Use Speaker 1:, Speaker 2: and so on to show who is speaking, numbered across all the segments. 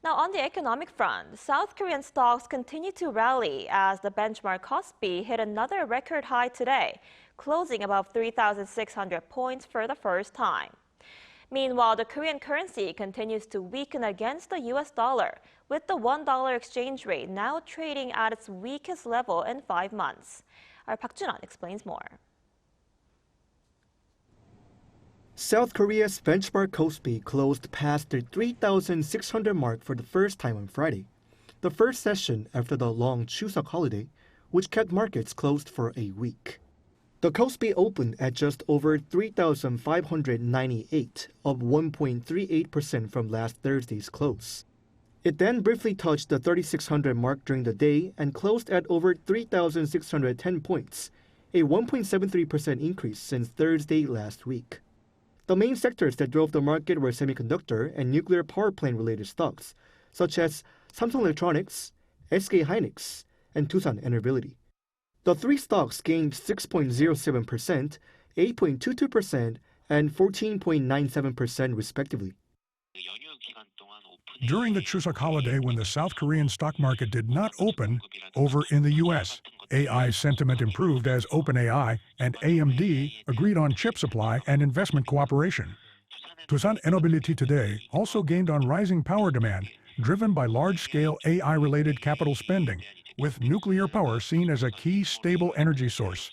Speaker 1: Now, on the economic front, South Korean stocks continue to rally as the benchmark KOSPI hit another record high today, closing above 3,600 points for the first time. Meanwhile, the Korean currency continues to weaken against the US dollar, with the $1 exchange rate now trading at its weakest level in 5 months. Our Park Jun-han explains more.
Speaker 2: South Korea's benchmark KOSPI closed past the 3,600 mark for the first time on Friday, the first session after the long Chuseok holiday, which kept markets closed for a week. The KOSPI opened at just over 3,598, up 1.38% from last Thursday's close. It then briefly touched the 3,600 mark during the day and closed at over 3,610 points, a 1.73% increase since Thursday last week. The main sectors that drove the market were semiconductor and nuclear power plant-related stocks, such as Samsung Electronics, SK hynix, and Tusan Enerbility. The three stocks gained 6.07%, 8.22%, and 14.97% respectively.
Speaker 3: During the Chuseok holiday, when the South Korean stock market did not open over in the U.S., AI sentiment improved as OpenAI and AMD agreed on chip supply and investment cooperation. Tusan Enerbility today also gained on rising power demand, driven by large-scale AI-related capital spending, with nuclear power seen as a key stable energy source.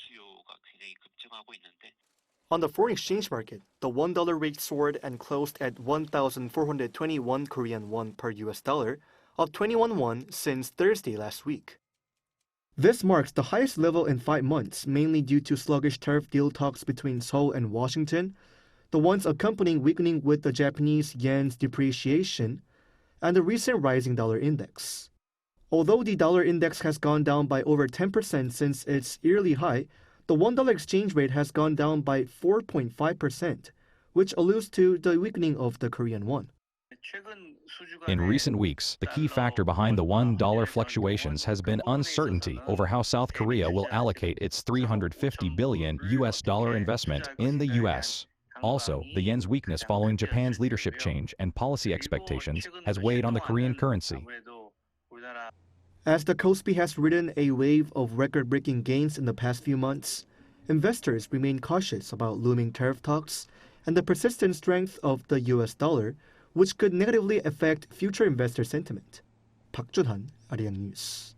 Speaker 2: On the foreign exchange market, the $1 rate soared and closed at 1,421 Korean won per US dollar, up 21 won since Thursday last week. This marks the highest level in 5 months, mainly due to sluggish tariff deal talks between Seoul and Washington, the ones accompanying weakening with the Japanese yen's depreciation, and the recent rising dollar index. Although the dollar index has gone down by over 10% since its yearly high, the $1 exchange rate has gone down by 4.5%, which alludes to the weakening of the Korean won.
Speaker 4: In recent weeks, the key factor behind the $1 fluctuations has been uncertainty over how South Korea will allocate its $350 billion investment in the U.S. Also, the yen's weakness following Japan's leadership change and policy expectations has weighed on the Korean currency.
Speaker 2: As the KOSPI has ridden a wave of record-breaking gains in the past few months, investors remain cautious about looming tariff talks and the persistent strength of the US dollar, which could negatively affect future investor sentiment. Park Jun-han, Arirang News.